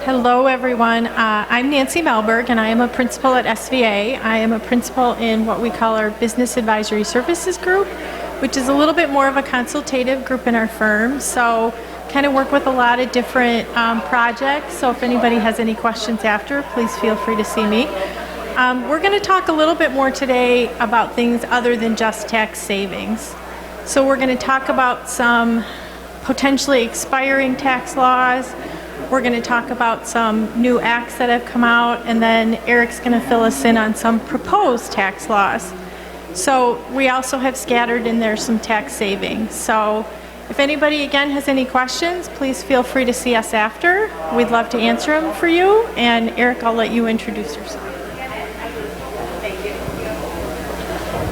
Hello, everyone. I'm Nancy Mehlberg, and I am a principal at SVA. I am a principal in what we call our Business Advisory Services Group, which is a little bit more of a consultative group in our firm. So kind of work with a lot of different projects. So if anybody has any questions after, please feel free to see me. We're going to talk a little bit more today about things other than just tax savings. So we're going to talk about some potentially expiring tax laws. We're going to talk about some new acts that have come out, and then Eric's going to fill us in on some proposed tax laws. So we also have scattered in there some tax savings. So if anybody, again, has any questions, please feel free to see us after. We'd love to answer them for you. And Eric, I'll let you introduce yourself.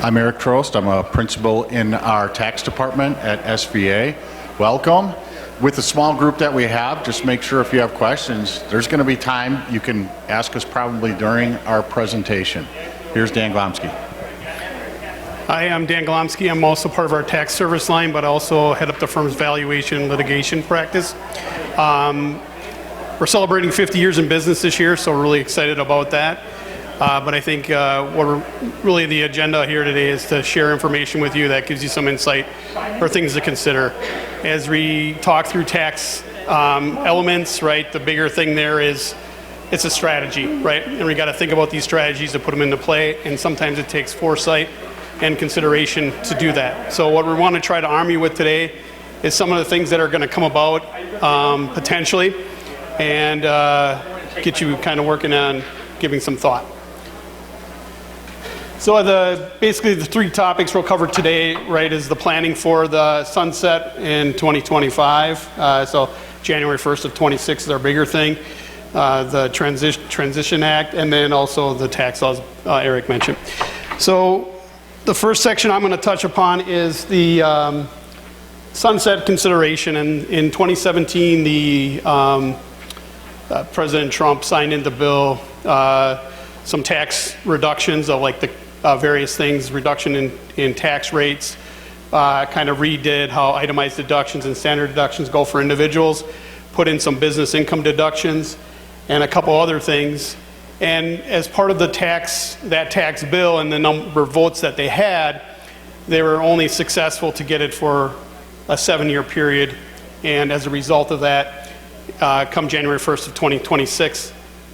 I'm Eric Trost. I'm a principal in our tax department at SVA. Welcome. With the small group that we have, just make sure if you have questions, there's going to be time you can ask us probably during our presentation. Here's Dan Glomski. Hi, I'm Dan Glomski. I'm also part of our tax service line, but also head up the firm's valuation and litigation practice. We're celebrating 50 years in business this year, so we're really excited about that. But I think really the agenda here today is to share information with you that gives you some insight or things to consider. As we talk through tax elements, right, the bigger thing there is it's a strategy, right? And we got to think about these strategies to put them into play, and sometimes it takes foresight and consideration to do that. So what we want to try to arm you with today is some of the things that are going to come about potentially, and get you kind of working on giving some thought. So basically the three topics we'll cover today, right, is the planning for the sunset in 2025. So January 1st of 26 is our bigger thing. The Transition Act, and then also the tax laws Eric mentioned. So the first section I'm going to touch upon is the sunset consideration. And in 2017, the President Trump signed into bill some tax reductions of like the various things, reduction in tax rates, kind of redid how itemized deductions and standard deductions go for individuals, put in some business income deductions, and a couple other things. And as part of that tax bill and the number of votes that they had, they were only successful to get it for a 7-year period. And as a result of that, come January 1st of 2026,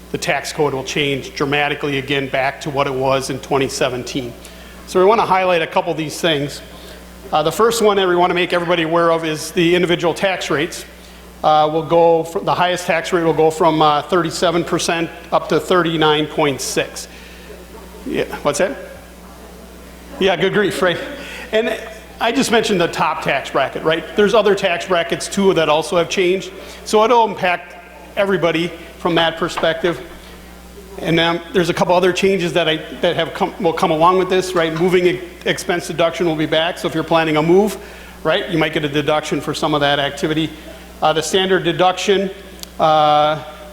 the tax code will change dramatically again back to what it was in 2017. So we want to highlight a couple of these things. The first one that we want to make everybody aware of is the individual tax rates. The highest tax rate will go from 37% up to 39.6. Yeah, what's that? Yeah, good grief, right? And I just mentioned the top tax bracket, right? There's other tax brackets too that also have changed. So it'll impact everybody from that perspective. And there's a couple other changes that will come along with this, right? Moving expense deduction will be back. So if you're planning a move, right, you might get a deduction for some of that activity. The standard deduction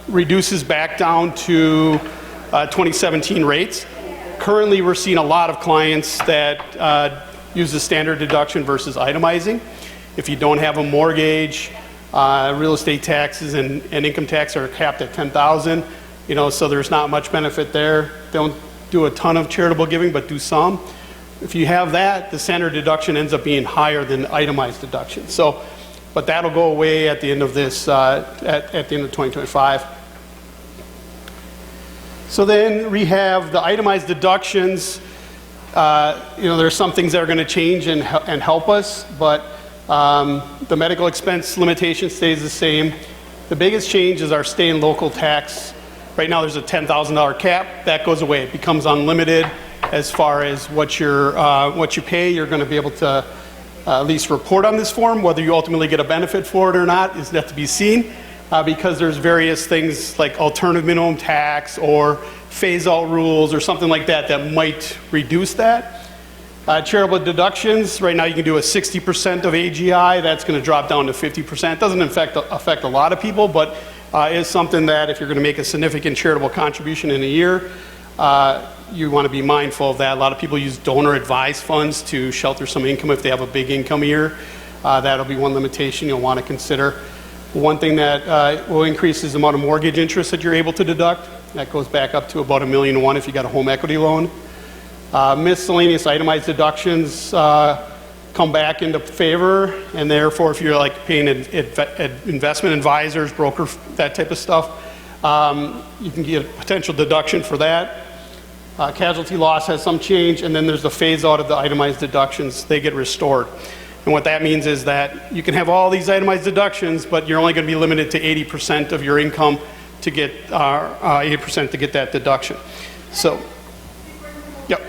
reduces back down to 2017 rates. Currently, we're seeing a lot of clients that use the standard deduction versus itemizing. If you don't have a mortgage, real estate taxes and income tax are capped at $10,000, so there's not much benefit there. Don't do a ton of charitable giving, but do some. If you have that, the standard deduction ends up being higher than itemized deduction. But that'll go away at the end of this, at the end of 2025. So then we have the itemized deductions. There's some things that are going to change and help us, but the medical expense limitation stays the same. The biggest change is our state and local tax. Right now there's a $10,000 cap. That goes away. It becomes unlimited as far as what you pay. You're going to be able to at least report on this form. Whether you ultimately get a benefit for it or not is yet to be seen, because there's various things like alternative minimum tax or phase-out rules or something like that that might reduce that. Charitable deductions, right now you can do a 60% of AGI. That's going to drop down to 50%. It doesn't affect a lot of people, but is something that if you're going to make a significant charitable contribution in a year, you want to be mindful of that. A lot of people use donor advised funds to shelter some income if they have a big income year. That'll be one limitation you'll want to consider. One thing that will increase is the amount of mortgage interest that you're able to deduct. That goes back up to about $1.1 million if you got a home equity loan. Miscellaneous itemized deductions come back into favor, and therefore if you're like paying investment advisors, broker, that type of stuff, you can get a potential deduction for that. Casualty loss has some change, and then there's the phase out of the itemized deductions. They get restored. And what that means is that you can have all these itemized deductions, but you're only going to be limited to 80% of your income to get 80% to get that deduction. So, yep.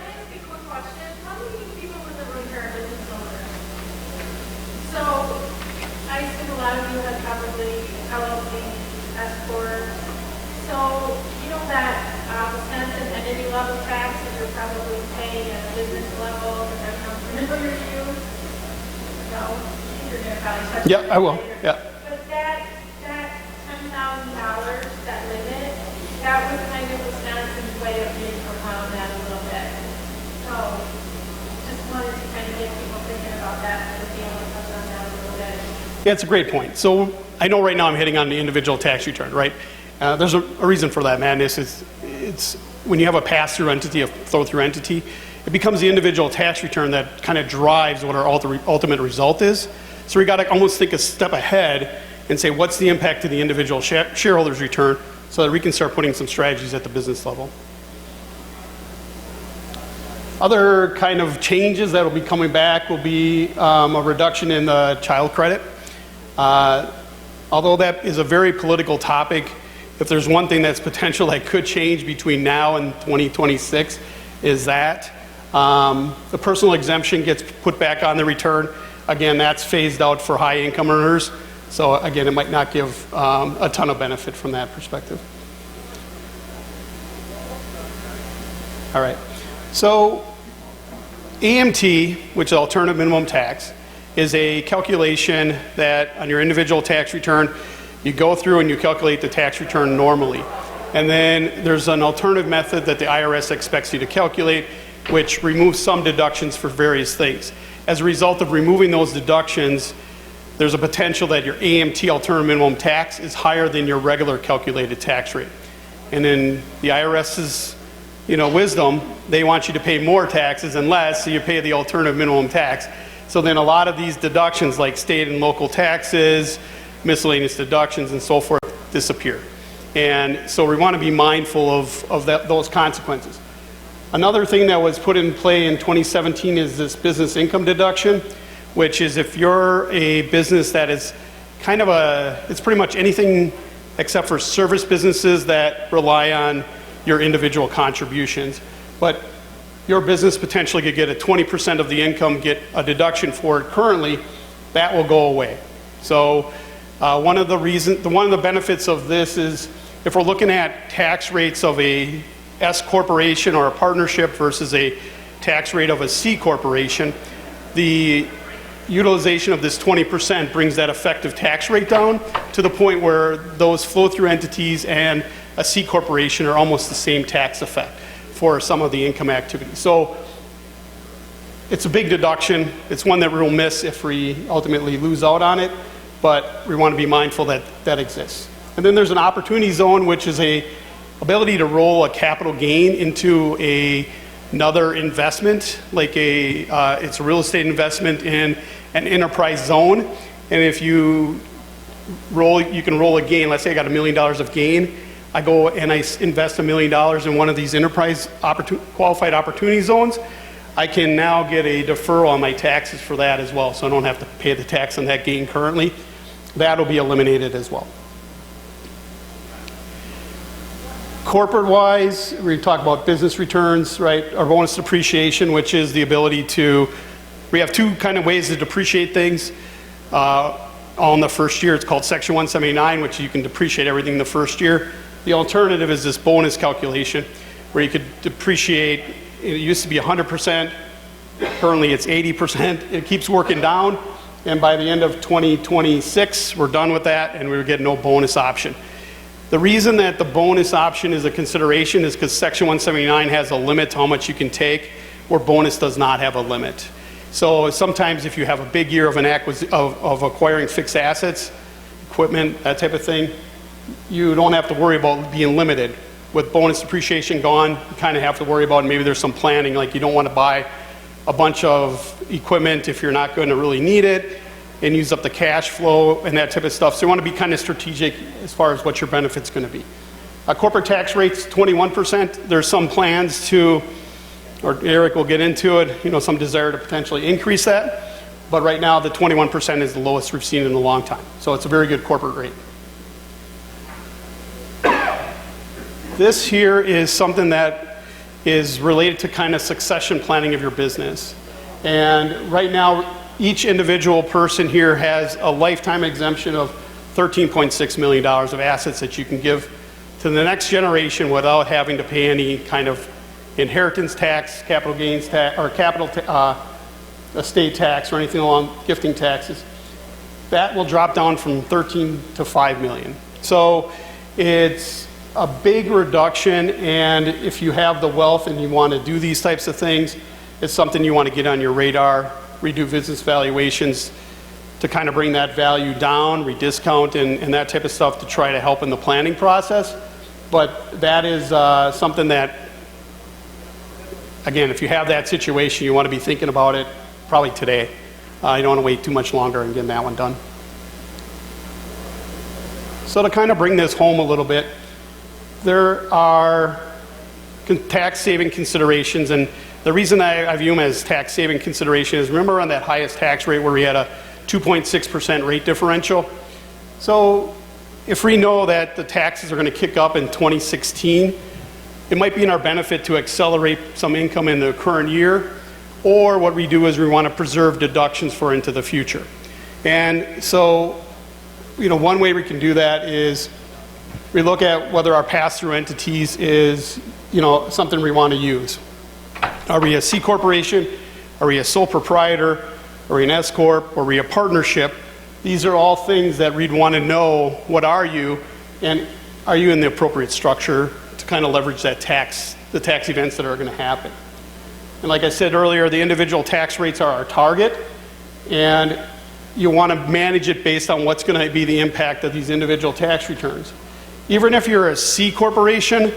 Yeah, I will. Yeah. But that $10,000, that limit, that was kind of Wisconsin's way of being around that a little bit. So just wanted to kind of get people thinking about that and being able to touch on that a little bit. Yeah, it's a great point. So I know right now I'm hitting on the individual tax return, right? There's a reason for that, man. It's when you have a pass-through entity, a flow-through entity, it becomes the individual tax return that kind of drives what our ultimate result is. So we got to almost think a step ahead and say, what's the impact to the individual shareholders' return, so that we can start putting some strategies at the business level. Other kind of changes that will be coming back will be a reduction in the child credit. Although that is a very political topic, if there's one thing that's potential that could change between now and 2026 is that the personal exemption gets put back on the return. Again, that's phased out for high income earners. So again, it might not give a ton of benefit from that perspective. All right. So AMT, which is alternative minimum tax, is a calculation that on your individual tax return, you go through and you calculate the tax return normally. And then there's an alternative method that the IRS expects you to calculate, which removes some deductions for various things. As a result of removing those deductions, there's a potential that your AMT, alternative minimum tax, is higher than your regular calculated tax rate. And in the IRS's wisdom, they want you to pay more taxes and less, so you pay the alternative minimum tax. So then a lot of these deductions, like state and local taxes, miscellaneous deductions, and so forth, disappear. And so we want to be mindful of those consequences. Another thing that was put in play in 2017 is this business income deduction, which is if you're a business that is kind of it's pretty much anything except for service businesses that rely on your individual contributions. But your business potentially could get a 20% of the income, get a deduction for it currently, that will go away. So one of the benefits of this is if we're looking at tax rates of a S corporation or a partnership versus a tax rate of a C corporation, the utilization of this 20% brings that effective tax rate down to the point where those flow-through entities and a C corporation are almost the same tax effect for some of the income activity. So it's a big deduction. It's one that we'll miss if we ultimately lose out on it, but we want to be mindful that that exists. And then there's an opportunity zone, which is a ability to roll a capital gain into another investment, like it's a real estate investment in an enterprise zone. And if you can roll a gain. Let's say I got $1 million of gain. I go and I invest $1 million in one of these enterprise qualified opportunity zones. I can now get a deferral on my taxes for that as well, so I don't have to pay the tax on that gain currently. That'll be eliminated as well. Corporate-wise, we talk about business returns, right? Our bonus depreciation, which is the ability we have two kind of ways to depreciate things. All in the first year, it's called Section 179, which you can depreciate everything the first year. The alternative is this bonus calculation, where you could depreciate, it used to be 100%, currently it's 80%. It keeps working down, and by the end of 2026, we're done with that, and we would get no bonus option. The reason that the bonus option is a consideration is because Section 179 has a limit to how much you can take, where bonus does not have a limit. So sometimes if you have a big year of acquiring fixed assets, equipment, that type of thing, you don't have to worry about being limited. With bonus depreciation gone, you kind of have to worry about maybe there's some planning, like you don't want to buy a bunch of equipment if you're not going to really need it and use up the cash flow and that type of stuff. So you want to be kind of strategic as far as what your benefit's going to be. Corporate tax rate's 21%. There's some plans to, or Eric will get into it, some desire to potentially increase that. But right now, the 21% is the lowest we've seen in a long time. So it's a very good corporate rate. This here is something that is related to kind of succession planning of your business. And right now, each individual person here has a lifetime exemption of $13.6 million of assets that you can give to the next generation without having to pay any kind of inheritance tax, capital gains tax, or estate tax or anything along gifting taxes. That will drop down from 13 to 5 million. So it's a big reduction, and if you have the wealth and you want to do these types of things, it's something you want to get on your radar, redo business valuations to kind of bring that value down, rediscount and that type of stuff to try to help in the planning process. But that is something that, again, if you have that situation, you want to be thinking about it probably today. You don't want to wait too much longer and get that one done. So to kind of bring this home a little bit, there are tax saving considerations, and the reason I view them as tax saving consideration is, remember on that highest tax rate where we had a 2.6% rate differential? So if we know that the taxes are going to kick up in 2016, it might be in our benefit to accelerate some income in the current year, or what we do is we want to preserve deductions for into the future. And so, one way we can do that is we look at whether our pass-through entities is, something we want to use. Are we a C corporation? Are we a sole proprietor? Are we an S corp? Are we a partnership? These are all things that we'd want to know, what are you, and are you in the appropriate structure to kind of leverage the tax events that are going to happen. And like I said earlier, the individual tax rates are our target, and you want to manage it based on what's going to be the impact of these individual tax returns. Even if you're a C corporation,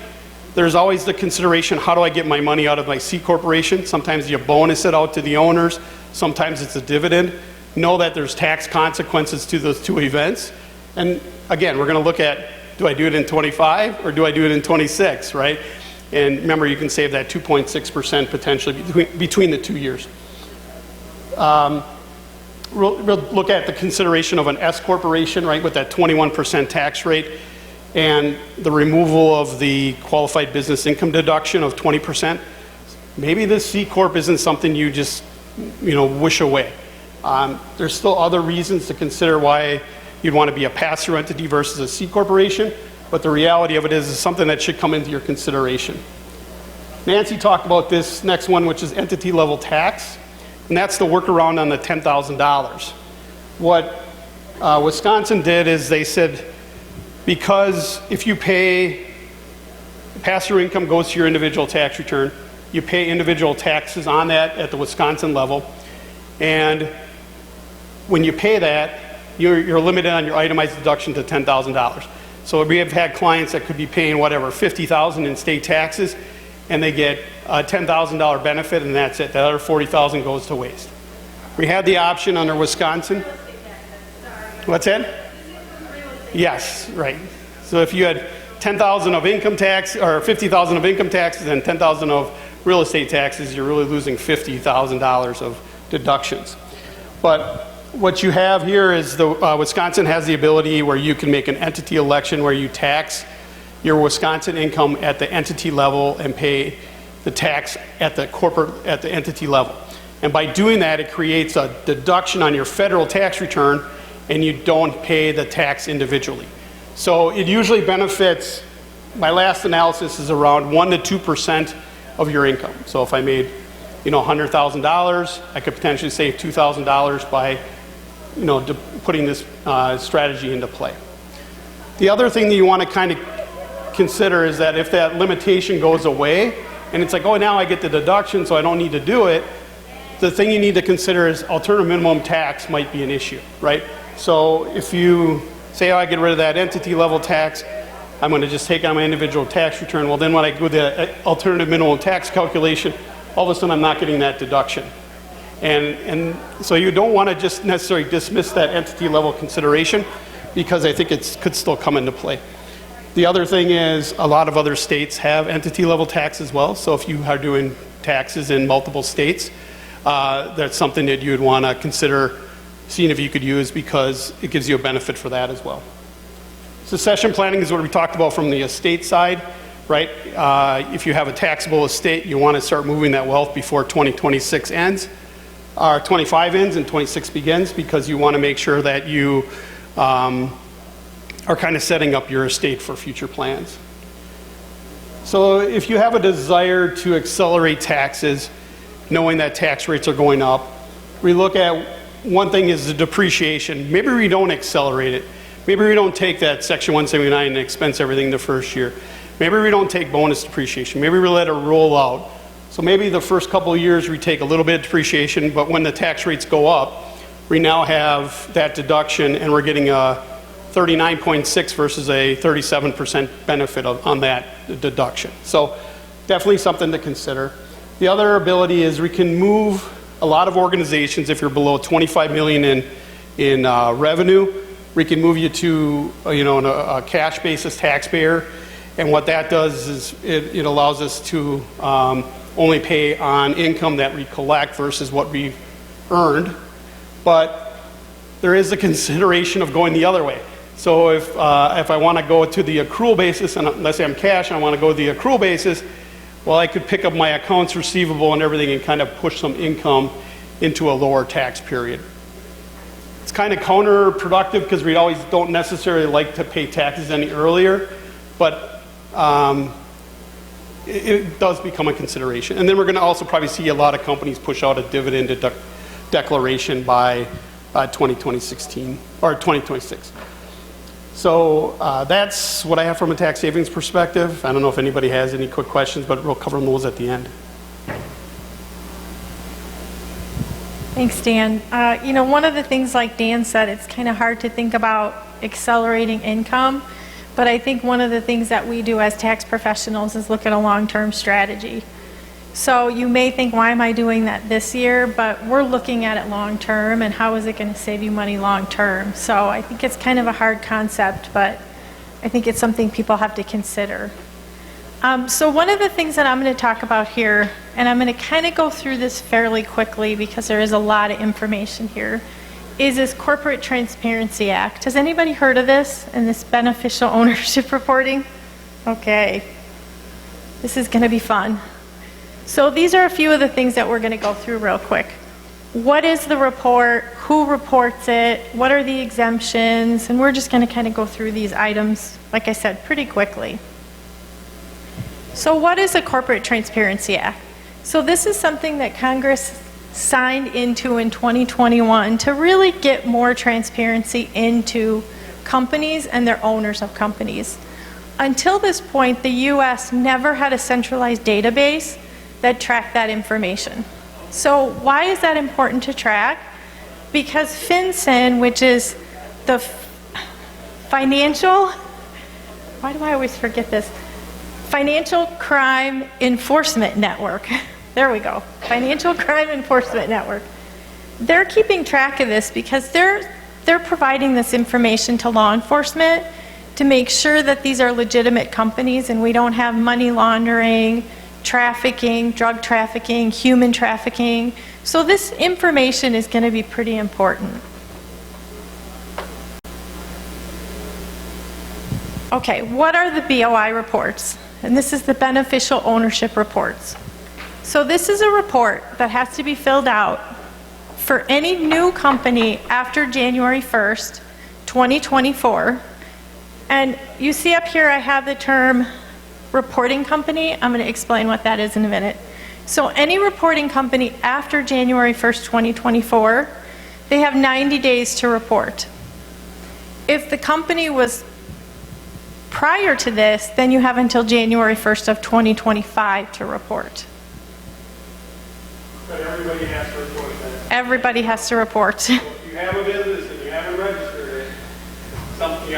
there's always the consideration, how do I get my money out of my C corporation? Sometimes you bonus it out to the owners, sometimes it's a dividend. Know that there's tax consequences to those two events. And again, we're going to look at, do I do it in 25 or do I do it in 26, right? And remember, you can save that 2.6% potentially between the 2 years. We'll look at the consideration of an S corporation, right, with that 21% tax rate and the removal of the qualified business income deduction of 20%. Maybe this C corp isn't something you just, wish away. There's still other reasons to consider why you'd want to be a pass-through entity versus a C corporation, but the reality of it is something that should come into your consideration. Nancy talked about this next one, which is entity level tax, and that's the workaround on the $10,000. What Wisconsin did is they said, because if you pay, pass-through income goes to your individual tax return, you pay individual taxes on that at the Wisconsin level, and when you pay that, you're limited on your itemized deduction to $10,000. So we have had clients that could be paying whatever, $50,000 in state taxes, and they get a $10,000 benefit, and that's it. That other $40,000 goes to waste. We had the option under Wisconsin. What's that? Yes, right. So if you had $10,000 of income tax, or $50,000 of income taxes and $10,000 of real estate taxes, you're really losing $50,000 of deductions. But what you have here is Wisconsin has the ability where you can make an entity election where you tax your Wisconsin income at the entity level and pay the tax at the entity level. And by doing that, it creates a deduction on your federal tax return, and you don't pay the tax individually. So it usually benefits, my last analysis is around 1 to 2% of your income. So if I made, $100,000, I could potentially save $2,000 by, putting this strategy into play. The other thing that you want to kind of consider is that if that limitation goes away, and it's like, oh, now I get the deduction, so I don't need to do it, the thing you need to consider is alternative minimum tax might be an issue, right? So if you say, oh, I get rid of that entity level tax, I'm going to just take on my individual tax return. Well, then when I do the alternative minimum tax calculation, all of a sudden I'm not getting that deduction. And so you don't want to just necessarily dismiss that entity level consideration, because I think it could still come into play. The other thing is a lot of other states have entity level tax as well. So if you are doing taxes in multiple states, that's something that you would want to consider seeing if you could use, because it gives you a benefit for that as well. Succession planning is what we talked about from the estate side, right? If you have a taxable estate, you want to start moving that wealth before 2026 ends, or 25 ends and 26 begins, because you want to make sure that you are kind of setting up your estate for future plans. So if you have a desire to accelerate taxes, knowing that tax rates are going up, we look at one thing is the depreciation. Maybe we don't accelerate it. Maybe we don't take that Section 179 and expense everything the first year. Maybe we don't take bonus depreciation. Maybe we let it roll out. So maybe the first couple of years we take a little bit of depreciation, but when the tax rates go up, we now have that deduction and we're getting a 39.6 versus a 37% benefit on that deduction. So definitely something to consider. The other ability is we can move a lot of organizations, if you're below 25 million in revenue, we can move you to a cash basis taxpayer. And what that does is it allows us to only pay on income that we collect versus what we've earned. But there is a consideration of going the other way. So if I want to go to the accrual basis, and let's say I'm cash and I want to go to the accrual basis, well, I could pick up my accounts receivable and everything and kind of push some income into a lower tax period. It's kind of counterproductive because we always don't necessarily like to pay taxes any earlier, but it does become a consideration. And then we're going to also probably see a lot of companies push out a dividend declaration by 2016 or 2026. So that's what I have from a tax savings perspective. I don't know if anybody has any quick questions, but we'll cover those at the end. Thanks, Dan. One of the things, like Dan said, it's kind of hard to think about accelerating income, but I think one of the things that we do as tax professionals is look at a long-term strategy. So you may think, why am I doing that this year? But we're looking at it long-term, and how is it going to save you money long-term? So I think it's kind of a hard concept, but I think it's something people have to consider. So one of the things that I'm going to talk about here, and I'm going to kind of go through this fairly quickly because there is a lot of information here, is this Corporate Transparency Act. Has anybody heard of this and this beneficial ownership reporting? Okay. This is going to be fun. So these are a few of the things that we're going to go through real quick. What is the report? Who reports it? What are the exemptions? And we're just going to kind of go through these items, like I said, pretty quickly. So what is a Corporate Transparency Act? So this is something that Congress signed into in 2021 to really get more transparency into companies and their owners of companies. Until this point, the U.S. never had a centralized database that tracked that information. So why is that important to track? Because FinCEN, which is the Financial Crime Enforcement Network. There we go. Financial Crime Enforcement Network. They're keeping track of this because they're providing this information to law enforcement to make sure that these are legitimate companies and we don't have money laundering, trafficking, drug trafficking, human trafficking. So this information is going to be pretty important. Okay, what are the BOI reports? And this is the beneficial ownership reports. So this is a report that has to be filled out for any new company after January 1st, 2024. And you see up here I have the term reporting company. I'm going to explain what that is in a minute. So any reporting company after January 1st, 2024, they have 90 days to report. If the company was prior to this, then you have until January 1st of 2025 to report. But everybody has to report that. Everybody has to report. So if you have a business and you haven't registered it, you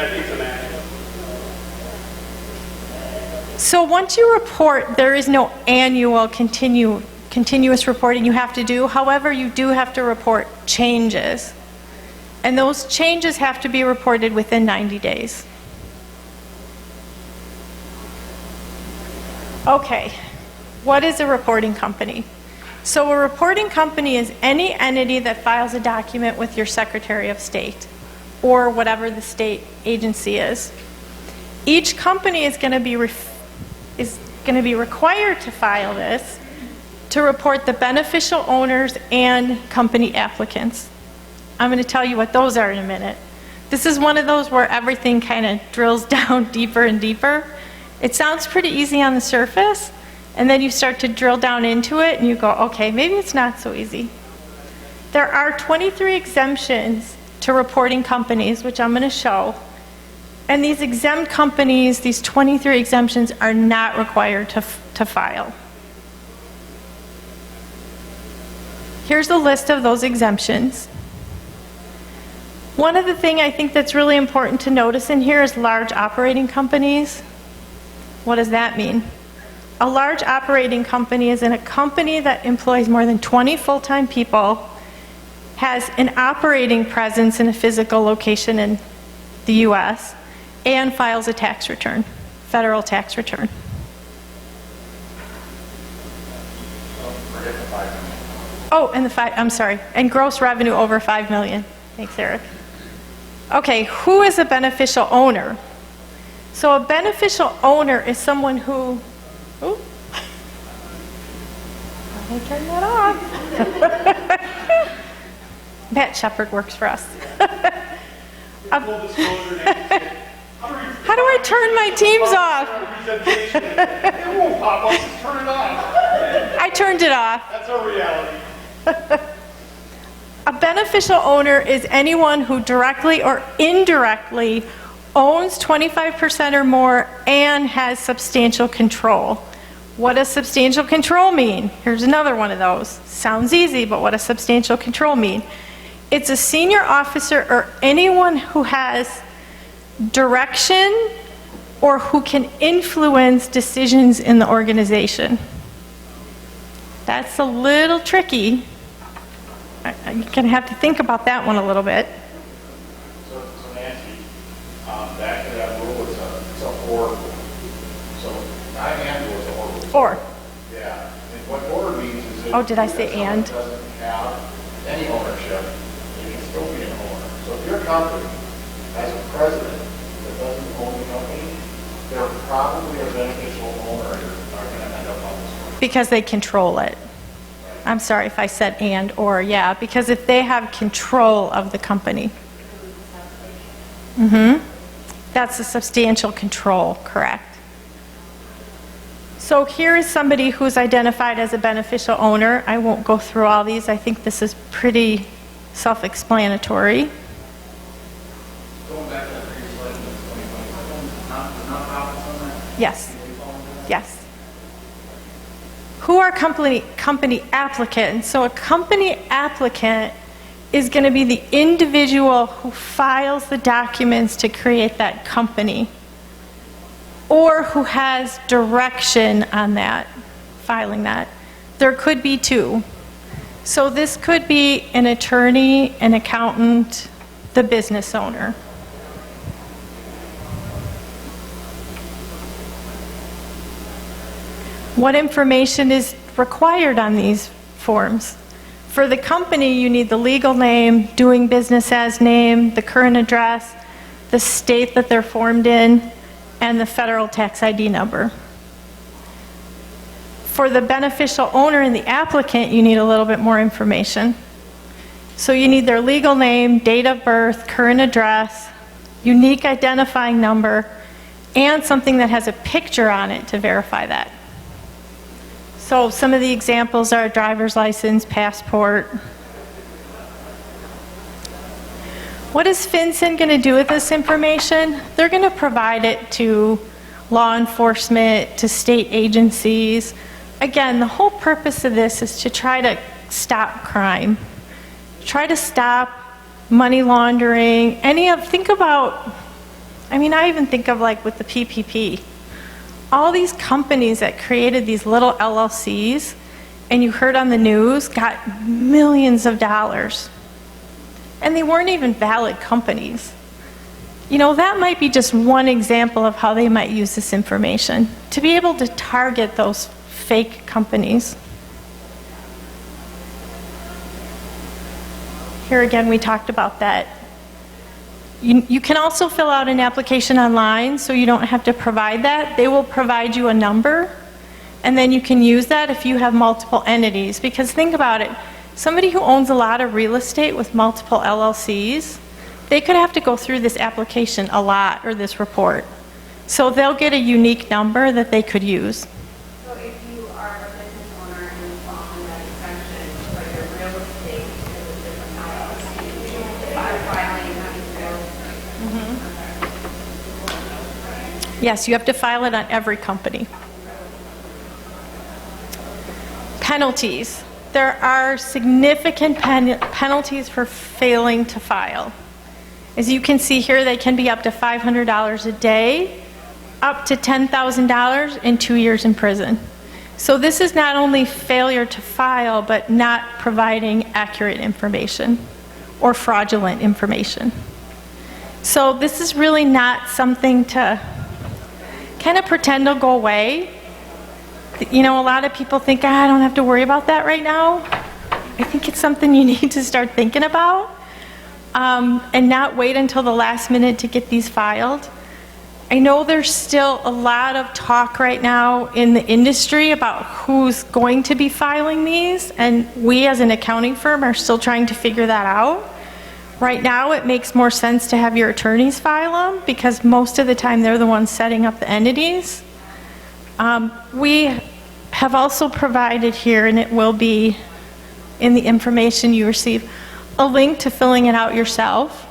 So once you report, there is no annual continuous reporting you have to do. However, you do have to report changes. And those changes have to be reported within 90 days. Okay, what is a reporting company? So a reporting company is any entity that files a document with your Secretary of State or whatever the state agency is. Each company is going to be required to file this to report the beneficial owners and company applicants. I'm going to tell you what those are in a minute. This is one of those where everything kind of drills down deeper and deeper. It sounds pretty easy on the surface, and then you start to drill down into it and you go, okay, maybe it's not so easy. There are 23 exemptions to reporting companies, which I'm going to show. And these exempt companies, these 23 exemptions, are not required to file. Here's a list of those exemptions. One of the things I think that's really important to notice in here is large operating companies. What does that mean? A large operating company is a company that employs more than 20 full-time people, has an operating presence in a physical location in the US, and files a tax return, federal tax return. Oh, and and gross revenue over 5 million. Thanks, Eric. Okay, who is a beneficial owner? So a beneficial owner is someone who, ooh, let me turn that off. Matt Shepard works for us. How do I turn my teams off? It won't pop up, just turn it off. I turned it off. That's our reality. A beneficial owner is anyone who directly or indirectly owns 25% or more and has substantial control. What does substantial control mean? Here's another one of those. Sounds easy, but what does substantial control mean? It's a senior officer or anyone who has direction or who can influence decisions in the organization. That's a little tricky. You're going to have to think about that one a little bit. So Nancy, back to that rule, it's a or. So not and was a or. Or. Yeah. And what or means is that Oh, did I say and? doesn't have any ownership, you can still be an owner. So if your company has a president that doesn't own the company, they're probably a beneficial owner and are going to end up on this one. Because they control it. I'm sorry if I said and or, yeah, because if they have control of the company. That's a substantial control, correct. So here is somebody who's identified as a beneficial owner. I won't go through all these. I think this is pretty self-explanatory. Going back to that previous slide, nonprofits on that? Yes. Yes. Who are company applicants? So a company applicant is going to be the individual who files the documents to create that company, or who has direction on that, filing that. There could be two. So this could be an attorney, an accountant, the business owner. What information is required on these forms? For the company, you need the legal name, doing business as name, the current address, the state that they're formed in, and the federal tax ID number. For the beneficial owner and the applicant, you need a little bit more information. So you need their legal name, date of birth, current address, unique identifying number, and something that has a picture on it to verify that. So some of the examples are driver's license, passport. What is FinCEN going to do with this information? They're going to provide it to law enforcement, to state agencies. Again, the whole purpose of this is to try to stop crime, try to stop money laundering, think about, I even think of like with the PPP. all these companies that created these little LLCs, and you heard on the news, got millions of dollars. And they weren't even valid companies. You know, that might be just one example of how they might use this information, to be able to target those fake companies. Here again, we talked about that. You can also fill out an application online, so you don't have to provide that. They will provide you a number, and then you can use that if you have multiple entities. Because think about it, somebody who owns a lot of real estate with multiple LLCs, they could have to go through this application a lot, or this report. So they'll get a unique number that they could use. So if you are a business owner and you fall under that exemption, but your real estate is a different LLC, if you're filing, how do you feel? Yes, you have to file it on every company. Penalties. There are significant penalties for failing to file. As you can see here, they can be up to $500 a day, up to $10,000, and 2 years in prison. So this is not only failure to file, but not providing accurate information or fraudulent information. So this is really not something to kind of pretend will go away. You know, a lot of people think, I don't have to worry about that right now. I think it's something you need to start thinking about, and not wait until the last minute to get these filed. I know there's still a lot of talk right now in the industry about who's going to be filing these, and we as an accounting firm are still trying to figure that out. Right now, it makes more sense to have your attorneys file them, because most of the time they're the ones setting up the entities. We have also provided here, and it will be in the information you receive, a link to filling it out yourself.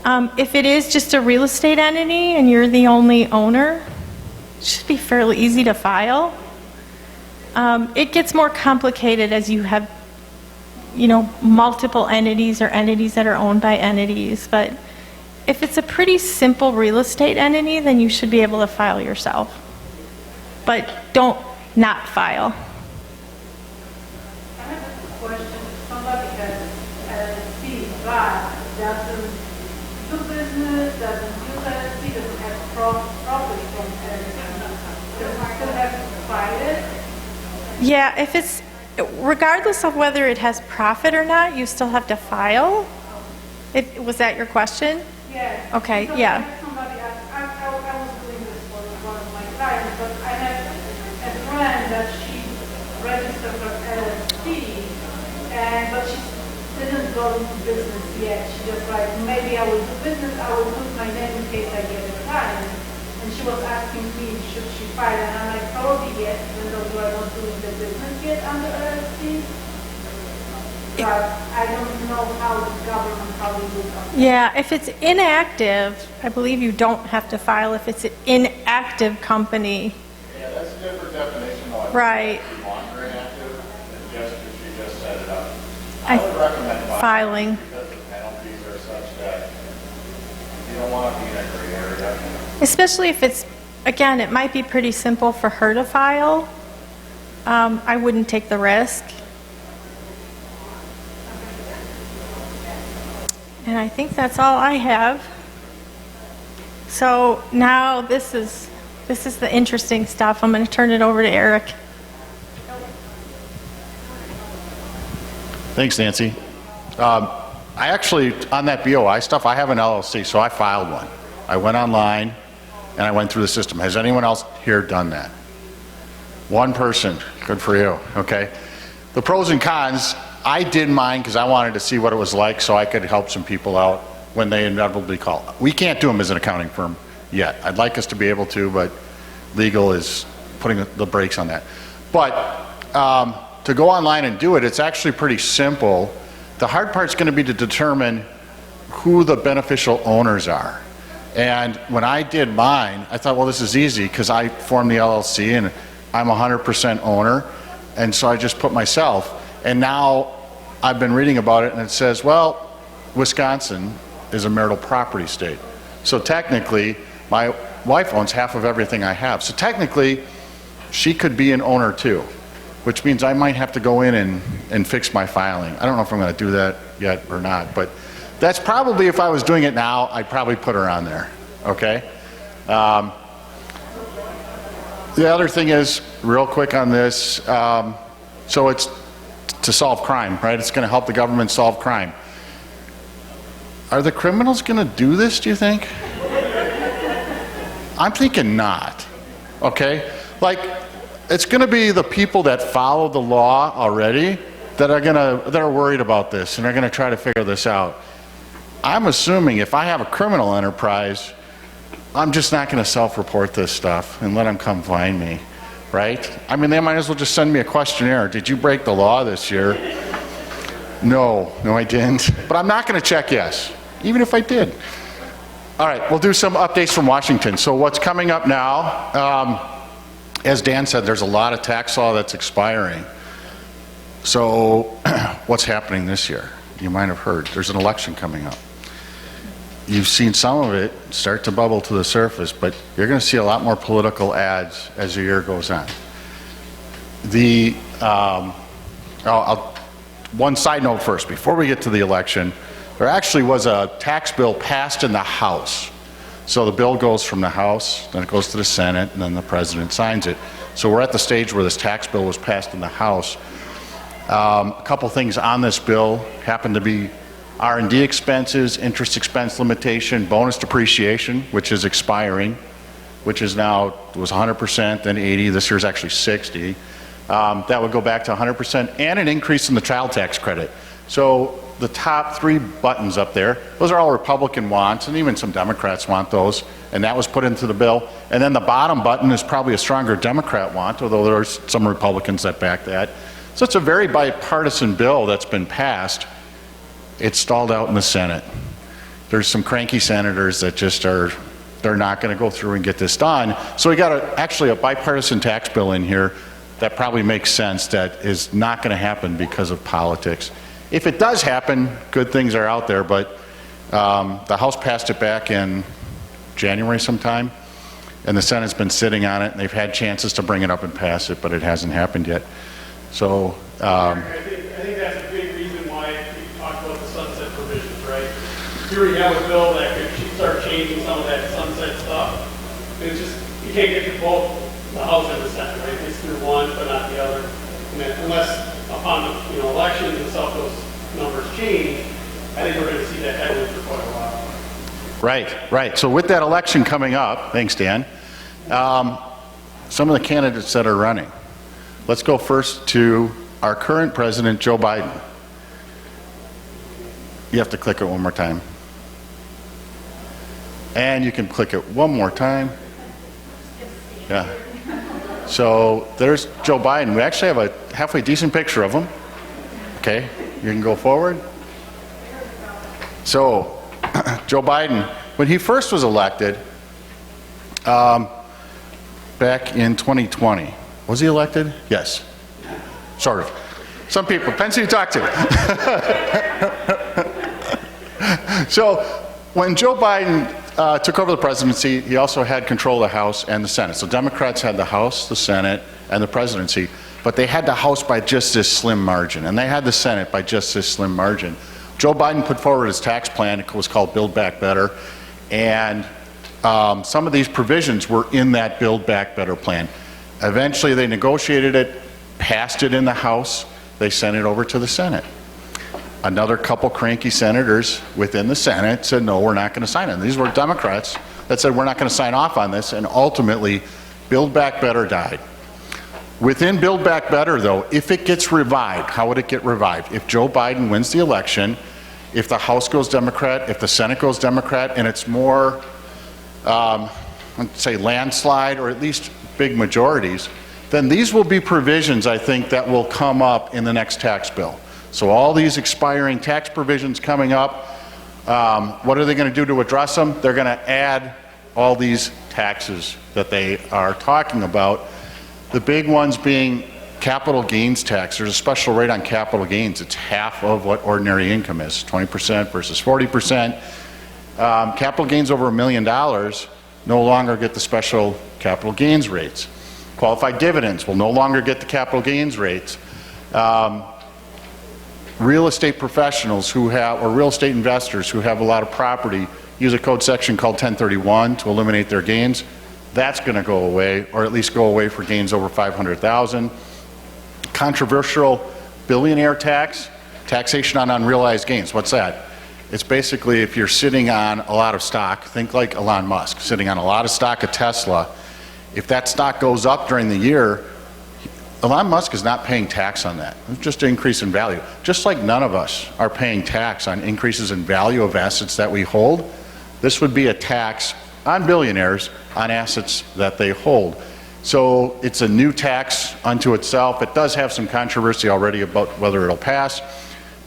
If it is just a real estate entity and you're the only owner, it should be fairly easy to file. It gets more complicated as you have, you know, multiple entities or entities that are owned by entities. But if it's a pretty simple real estate entity, then you should be able to file yourself. But don't not file. I have a question. Somebody has LLC, but doesn't do business, doesn't use LLC, doesn't have property from LLC. Does it still have to file it? Yeah, if it's, regardless of whether it has profit or not, you still have to file. Was that your question? Yes. Okay, So yeah. I had somebody ask, I was doing this for one of my clients, but I have a friend that she registered for LLC, but she didn't go into business yet. She just like, maybe I will do business, I will put my name in case I get a client. And she was asking me, should she file? And I'm like, probably yes, even though you are not doing the business yet under LLC. But I don't know how the government, how they look at it. Yeah, if it's inactive, I believe you don't have to file if it's an inactive company. Yeah, that's a different definition. Though. Right. Longer inactive, and just if you just set it up. I I would recommend filing. because the penalties are such that you don't want to be in a gray area. Especially if it's, again, it might be pretty simple for her to file. I wouldn't take the risk. And I think that's all I have. So now this is the interesting stuff. I'm going to turn it over to Eric. Thanks, Nancy. I actually, on that BOI stuff, I have an LLC, so I filed one. I went online and I went through the system. Has anyone else here done that? One person. Good for you. Okay. The pros and cons, I did mine because I wanted to see what it was like so I could help some people out when they inevitably call. We can't do them as an accounting firm yet. I'd like us to be able to, but legal is putting the brakes on that. But to go online and do it, it's actually pretty simple. The hard part's going to be to determine who the beneficial owners are. And when I did mine, I thought, well, this is easy because I formed the LLC and I'm 100% owner. And so I just put myself. And now I've been reading about it and it says, well, Wisconsin is a marital property state. So technically, my wife owns half of everything I have. So technically, she could be an owner too, which means I might have to go in and fix my filing. I don't know if I'm going to do that yet or not, but that's probably, if I was doing it now, I'd probably put her on there, okay? The other thing is, real quick on this, so it's to solve crime, right? It's going to help the government solve crime. Are the criminals going to do this, do you think? I'm thinking not, okay? Like, it's going to be the people that follow the law already that are worried about this and are going to try to figure this out. I'm assuming if I have a criminal enterprise, I'm just not going to self-report this stuff and let them come find me, right? I mean, they might as well just send me a questionnaire. Did you break the law this year? No, I didn't. But I'm not going to check yes, even if I did. All right, we'll do some updates from Washington. So what's coming up now, as Dan said, there's a lot of tax law that's expiring. So what's happening this year? You might have heard, there's an election coming up. You've seen some of it start to bubble to the surface, but you're going to see a lot more political ads as the year goes on. One side note first, before we get to the election, there actually was a tax bill passed in the House. So the bill goes from the House, then it goes to the Senate, and then the President signs it. So we're at the stage where this tax bill was passed in the House. A couple things on this bill happen to be R&D expenses, interest expense limitation, bonus depreciation, which is expiring, which is now, it was 100%, then 80, this year's actually 60. That would go back to 100%, and an increase in the child tax credit. So the top three buttons up there, those are all Republican wants, and even some Democrats want those, and that was put into the bill. And then the bottom button is probably a stronger Democrat want, although there's some Republicans that back that. So it's a very bipartisan bill that's been passed. It's stalled out in the Senate. There's some cranky senators that just they're not going to go through and get this done. So we got actually a bipartisan tax bill in here that probably makes sense, that is not going to happen because of politics. If it does happen, good things are out there, but the House passed it back in January sometime, and the Senate's been sitting on it, and they've had chances to bring it up and pass it, but it hasn't happened yet. So I think that's a big reason why you talked about the sunset provisions, right? Here we have a bill that could start changing some of that sunset stuff. It's just, you can't get to both the House and the Senate, right? It's through one, but not the other. And then, unless upon the elections and stuff, those numbers change, I think we're going to see that headwind for quite a while. Right. So with that election coming up, thanks, Dan, some of the candidates that are running. Let's go first to our current president, Joe Biden. You have to click it one more time. And you can click it one more time. Yeah. So there's Joe Biden. We actually have a halfway decent picture of him. Okay, you can go forward. So Joe Biden, when he first was elected, back in 2020, was he elected? Yes, sort of. Some people, depends who you talk to. So when Joe Biden took over the presidency, he also had control of the House and the Senate. So Democrats had the House, the Senate, and the presidency, but they had the House by just this slim margin, and they had the Senate by just this slim margin. Joe Biden put forward his tax plan. It was called Build Back Better, and some of these provisions were in that Build Back Better plan. Eventually they negotiated it, passed it in the House, they sent it over to the Senate. Another couple cranky senators within the Senate said, no, we're not going to sign it. And these were Democrats that said, we're not going to sign off on this, and ultimately Build Back Better died. Within Build Back Better, though, if it gets revived, how would it get revived? If Joe Biden wins the election, if the House goes Democrat, if the Senate goes Democrat, and it's more, let's say, landslide or at least big majorities, then these will be provisions, I think, that will come up in the next tax bill. So all these expiring tax provisions coming up, what are they going to do to address them? They're going to add all these taxes that they are talking about. The big ones being capital gains tax. There's a special rate on capital gains. It's half of what ordinary income is, 20% versus 40%. Capital gains over $1 million, no longer get the special capital gains rates. Qualified dividends will no longer get the capital gains rates. Real estate professionals who have, or real estate investors who have a lot of property, use a code section called 1031 to eliminate their gains. That's going to go away, or at least go away for gains over 500,000. Controversial billionaire tax, taxation on unrealized gains. What's that? It's basically if you're sitting on a lot of stock, think like Elon Musk, sitting on a lot of stock of Tesla. If that stock goes up during the year, Elon Musk is not paying tax on that. It's just an increase in value. Just like none of us are paying tax on increases in value of assets that we hold, this would be a tax on billionaires on assets that they hold. So it's a new tax unto itself. It does have some controversy already about whether it'll pass.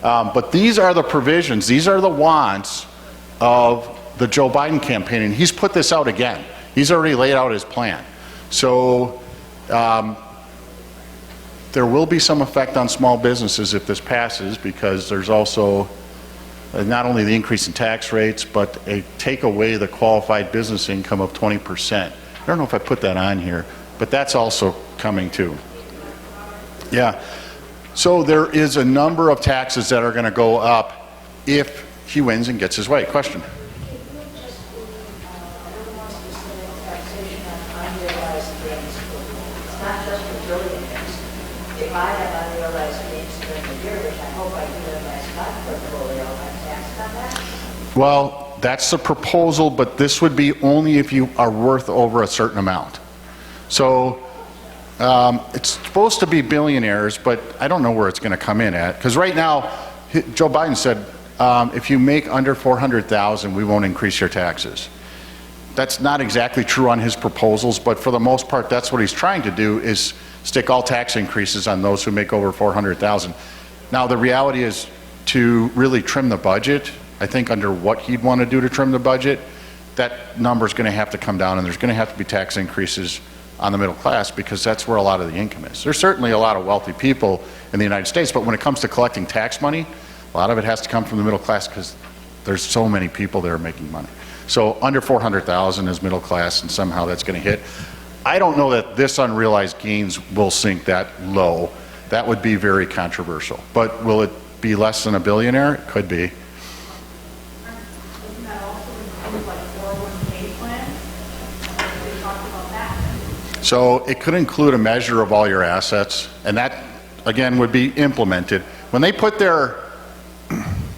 But these are the provisions, these are the wants of the Joe Biden campaign, and he's put this out again. He's already laid out his plan. So there will be some effect on small businesses if this passes, because there's also not only the increase in tax rates, but a take away the qualified business income of 20%. I don't know if I put that on here, but that's also coming too. Yeah. So there is a number of taxes that are going to go up if he wins and gets his way. Question? Well, that's the proposal, but this would be only if you are worth over a certain amount. So it's supposed to be billionaires, but I don't know where it's going to come in at. Because right now, Joe Biden said, if you make under 400,000, we won't increase your taxes. That's not exactly true on his proposals, but for the most part, that's what he's trying to do, is stick all tax increases on those who make over 400,000. Now, the reality is, to really trim the budget, I think under what he'd want to do to trim the budget, that number is going to have to come down, and there's going to have to be tax increases on the middle class, because that's where a lot of the income is. There's certainly a lot of wealthy people in the United States, but when it comes to collecting tax money, a lot of it has to come from the middle class, because there's so many people that are making money. So under 400,000 is middle class, and somehow that's going to hit. I don't know that this unrealized gains will sink that low. That would be very controversial. But will it be less than a billionaire? It could be. Doesn't that also include like 401k plans? We talked about that. So it could include a measure of all your assets, and that, again, would be implemented. When they put their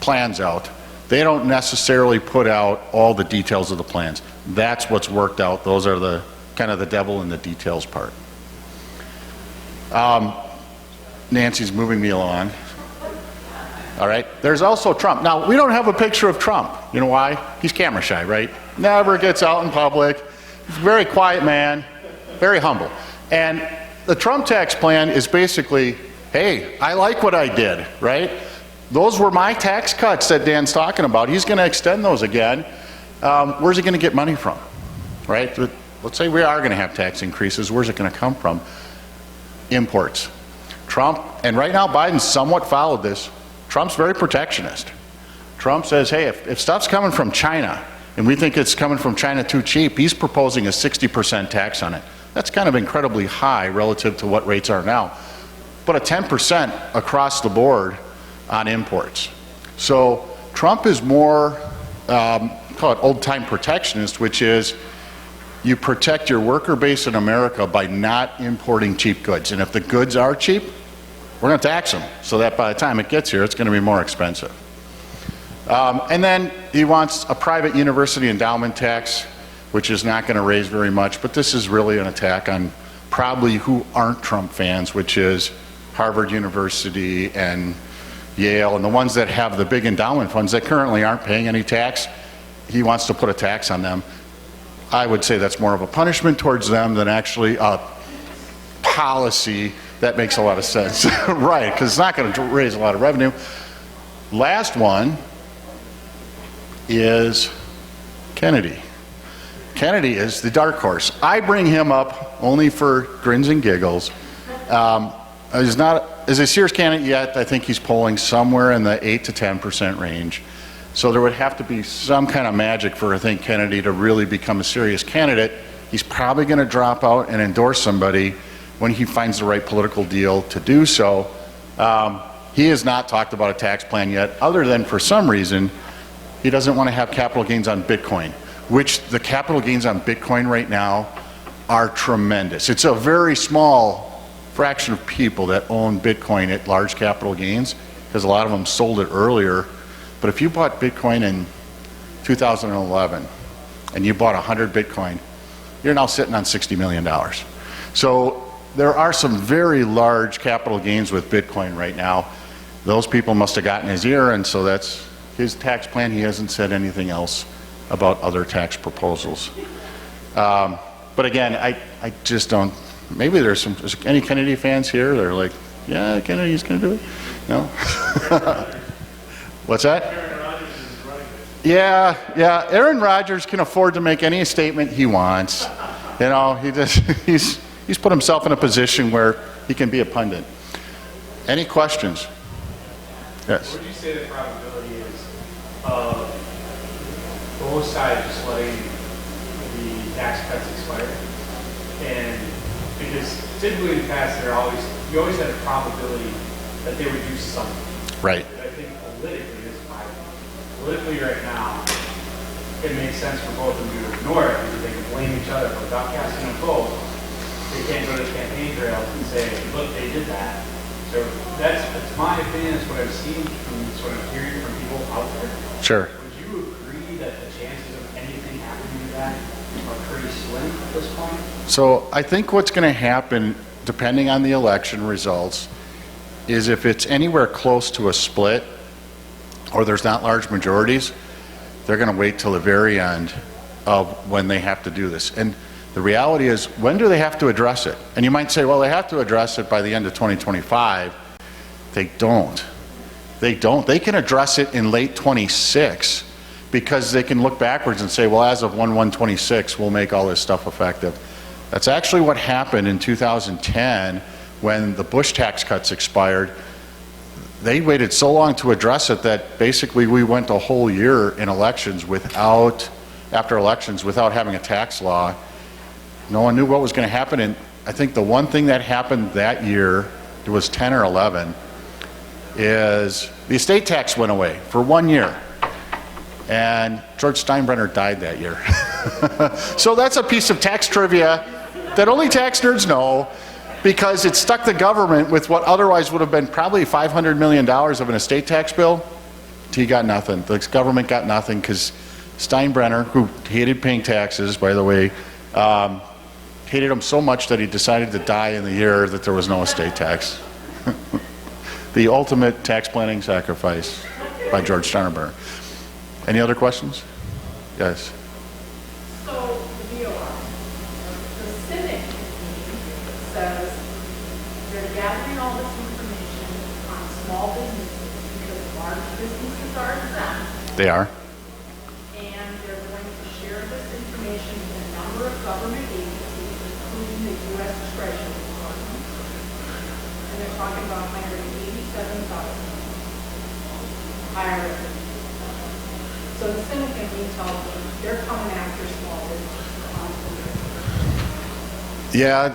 plans out, they don't necessarily put out all the details of the plans. That's what's worked out. Those are the kind of the devil in the details part. Nancy's moving me along. All right, there's also Trump. Now, we don't have a picture of Trump. You know why? He's camera shy, right? Never gets out in public. He's a very quiet man, very humble. And the Trump tax plan is basically, hey, I like what I did, right? Those were my tax cuts that Dan's talking about. He's going to extend those again. Where's he going to get money from, right? Let's say we are going to have tax increases. Where's it going to come from? Imports. Trump, and right now Biden's somewhat followed this. Trump's very protectionist. Trump says, hey, if stuff's coming from China, and we think it's coming from China too cheap, he's proposing a 60% tax on it. That's kind of incredibly high relative to what rates are now. But a 10% across the board on imports. So Trump is more, call it old-time protectionist, which is you protect your worker base in America by not importing cheap goods. And if the goods are cheap, we're going to tax them, so that by the time it gets here, it's going to be more expensive. And then he wants a private university endowment tax, which is not going to raise very much, but this is really an attack on probably who aren't Trump fans, which is Harvard University and Yale, and the ones that have the big endowment funds that currently aren't paying any tax. He wants to put a tax on them. I would say that's more of a punishment towards them than actually a policy that makes a lot of sense. Right, because it's not going to raise a lot of revenue. Last one is Kennedy. Kennedy is the dark horse. I bring him up only for grins and giggles. He's not as a serious candidate yet. I think he's polling somewhere in the 8 to 10% range. So there would have to be some kind of magic for, I think, Kennedy to really become a serious candidate. He's probably going to drop out and endorse somebody when he finds the right political deal to do so. He has not talked about a tax plan yet, other than for some reason, he doesn't want to have capital gains on Bitcoin, which the capital gains on Bitcoin right now are tremendous. It's a very small fraction of people that own Bitcoin at large capital gains, because a lot of them sold it earlier. But if you bought Bitcoin in 2011 and you bought 100 Bitcoin, you're now sitting on $60 million. So there are some very large capital gains with Bitcoin right now. Those people must have gotten his ear, and so that's his tax plan. He hasn't said anything else about other tax proposals. But again, I just don't, maybe there's any Kennedy fans here? They're like, yeah, Kennedy's going to do it? No? What's that? Aaron Rodgers is running it. Yeah, Aaron Rodgers can afford to make any statement he wants. You know, he's put himself in a position where he can be a pundit. Any questions? Yes. What would you say the probability is of both sides just letting the tax cuts expire? And because typically in the past, you always had a probability that they would do something. Right. But I think politically, politically right now, it makes sense for both of them to ignore it because they can blame each other for without casting a vote. They can't go to the campaign trails and say, look, they did that. So that's my opinion. That's what I've seen from sort of hearing from people out there. Sure. Would you agree that the chances of anything happening to that are pretty slim at this point? So I think what's going to happen, depending on the election results, is if it's anywhere close to a split or there's not large majorities, they're going to wait till the very end of when they have to do this. And the reality is, when do they have to address it? And you might say, well, they have to address it by the end of 2025. They don't. They don't. They can address it in late 26 because they can look backwards and say, well, as of 1/1/26, we'll make all this stuff effective. That's actually what happened in 2010 when the Bush tax cuts expired. They waited so long to address it that basically we went a whole year in elections after elections without having a tax law. No one knew what was going to happen, and I think the one thing that happened that year, it was 10 or 11, is the estate tax went away for 1 year. And George Steinbrenner died that year. So that's a piece of tax trivia that only tax nerds know, because it stuck the government with what otherwise would have been probably $500 million of an estate tax bill. He got nothing. The government got nothing because Steinbrenner, who hated paying taxes, by the way, hated them so much that he decided to die in the year that there was no estate tax. The ultimate tax planning sacrifice by George Steinbrenner. Any other questions? Yes. So, the Senate says they're gathering all this information on small businesses because large businesses are exempt, They are. and they're going to share this information with a number of government agencies, including the U.S. Treasury Department. And they're talking about hiring 87,000 IRS. So the Senate can be told they're coming after small businesses. Yeah,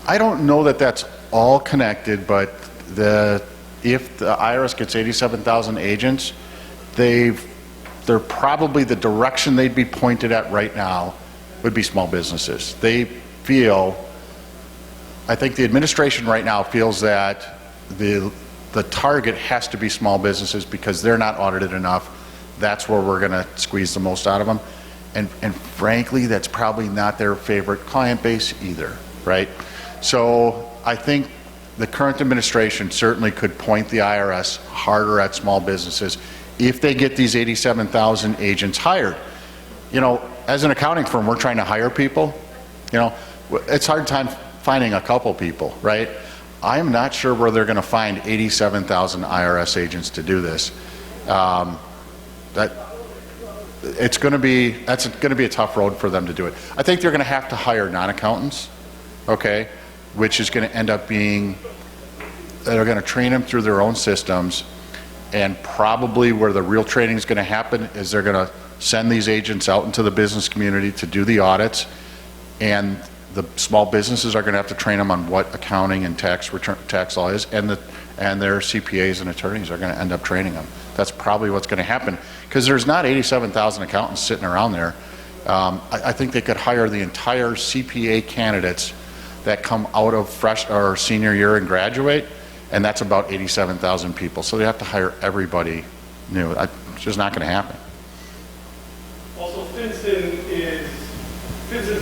I don't know that that's all connected, but if the IRS gets 87,000 agents, they're probably, the direction they'd be pointed at right now would be small businesses. They feel, I think the administration right now feels that the target has to be small businesses because they're not audited enough. That's where we're going to squeeze the most out of them. And frankly, that's probably not their favorite client base either, right? So I think the current administration certainly could point the IRS harder at small businesses if they get these 87,000 agents hired. You know, as an accounting firm, we're trying to hire people. You know, it's a hard time finding a couple people, right? I'm not sure where they're going to find 87,000 IRS agents to do this. That's going to be a tough road for them to do it. I think they're going to have to hire non-accountants, okay, which is going to end up being, they're going to train them through their own systems, And probably where the real training is going to happen is they're going to send these agents out into the business community to do the audits, and the small businesses are going to have to train them on what accounting and tax law is, and their CPAs and attorneys are going to end up training them. That's probably what's going to happen, because there's not 87,000 accountants sitting around there. I think they could hire the entire CPA candidates that come out of fresh or senior year and graduate, and that's about 87,000 people. So they have to hire everybody new. It's just not going to happen. Also, FinCEN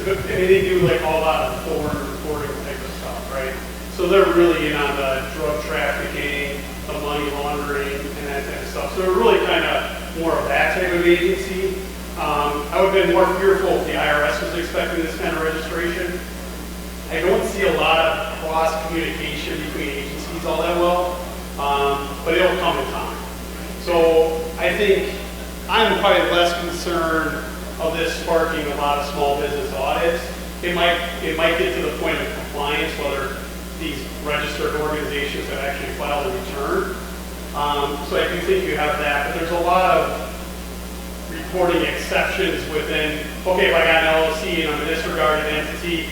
good. I mean, they do like a lot of foreign reporting type of stuff, right? So they're really in on the drug trafficking, the money laundering, and that type of stuff. So they're really kind of more of that type of agency. I would have been more fearful if the IRS was expecting this kind of registration. I don't see a lot of cross communication between agencies all that well, but it'll come in time. So I think I'm probably less concerned of this sparking a lot of small business audits. It might get to the point of compliance, whether these registered organizations have actually filed a return. So I do think you have that, but there's a lot of reporting exceptions within, okay, if I got an LLC and I'm a disregarded entity,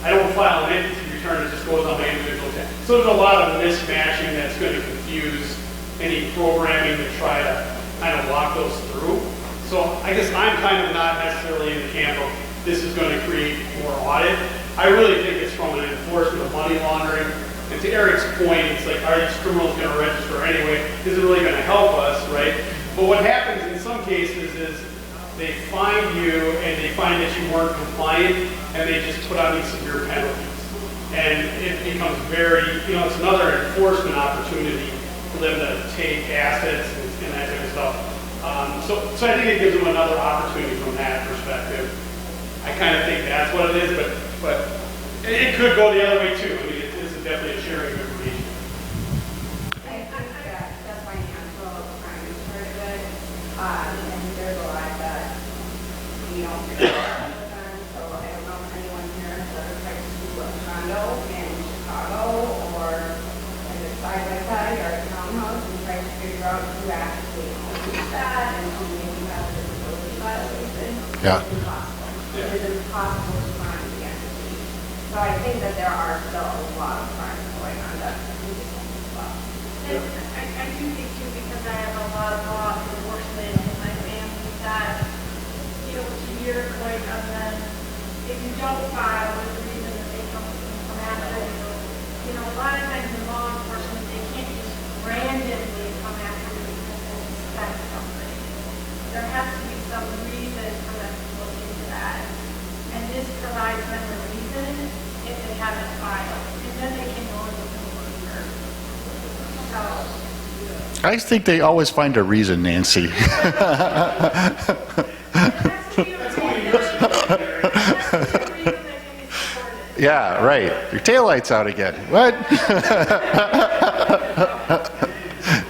I don't file an entity return, it just goes on my individual tax. So there's a lot of mismatching that's going to confuse any programming to try to kind of walk those through. So I guess I'm kind of not necessarily in the camp of this is going to create more audit. I really think it's from an enforcement of money laundering. And to Eric's point, it's like, are these criminals going to register anyway? Is it really going to help us, right? But what happens in some cases is they find you and they find that you weren't compliant, and they just put on these severe penalties. And it becomes very, it's another enforcement opportunity for them to take assets and that type of stuff. So I think it gives them another opportunity from that perspective. I kind of think that's what it is, but it could go the other way too. I mean, it is definitely a sharing of information. I think that's why natural crime is very good. And there's a lot that we don't get with them. So I don't know if anyone here has ever tried to do a condo in Chicago or like a side-by-side or a townhouse and try to figure out who actually owns that and who maybe has a disability violation. Yeah. It's impossible. It is impossible to find the entity. So I think that there are still a lot of crimes going on that we just don't know about. And I do think too, because I have a lot of law enforcement in my family that, to your point of then, if you don't file with the reason that they come after you, a lot of times in law enforcement, they can't just randomly come after you because they suspect something. There has to be some reason for them to look into that. And this provides them a reason if they haven't filed. And then they can go and look for it. So. I think they always find a reason, Nancy. Yeah, right. Your taillight's out again. What?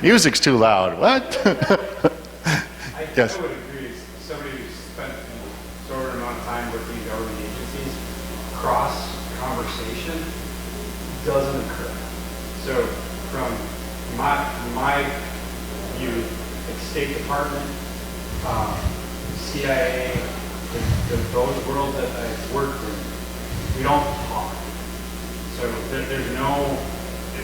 Music's too loud. What? Yes. I would agree. Somebody who's spent a short amount of time with these government agencies, cross conversation doesn't occur. So from my view, like State Department, CIA, those worlds that I've worked in, we don't talk. So there's no,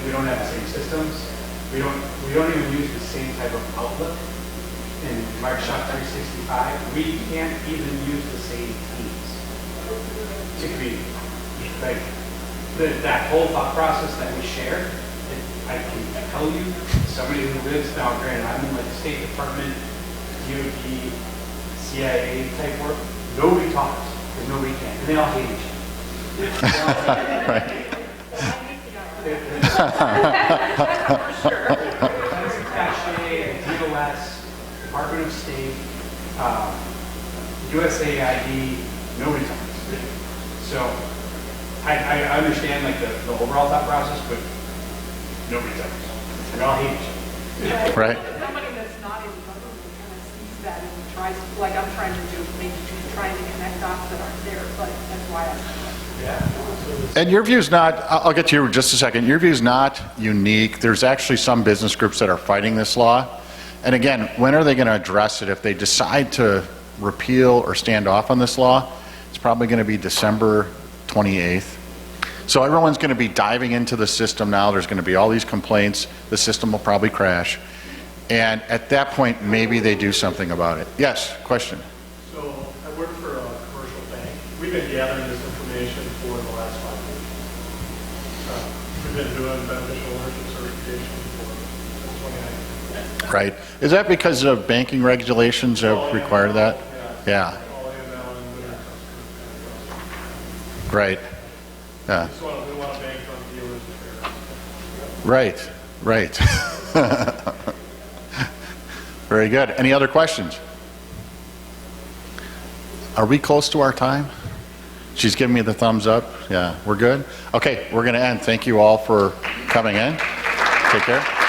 we don't have the same systems. We don't even use the same type of outlook. In Microsoft 365, we can't even use the same teams to create. Like that whole thought process that we share, I can tell you, somebody who lives now, granted, I'm in like the State Department, DOD, CIA type work, nobody talks, because nobody can, and they all hate each other. Right. DOS, Department of State, USAID, nobody talks. So I understand like the overall thought process, but nobody talks. They all hate each other. Right. Somebody that's not in government kind of sees that and tries, like I'm trying to do, maybe trying to connect dots that aren't there, but that's why I'm. And your view is not, I'll get to you in just a second, your view is not unique. There's actually some business groups that are fighting this law. And again, when are they going to address it? If they decide to repeal or stand off on this law, it's probably going to be December 28th. So everyone's going to be diving into the system now. There's going to be all these complaints. The system will probably crash. And at that point, maybe they do something about it. Yes, question? So I work for a commercial bank. We've been gathering this information for the last 5 years. We've been doing beneficial ownership certification for 2019. Right. Is that because of banking regulations have required that? Yeah. All AML and winter customers. Right. Yeah. We want to bank on dealers and Right. Right. Very good. Any other questions? Are we close to our time? She's giving me the thumbs up. Yeah, we're good? Okay, we're going to end. Thank you all for coming in. Take care.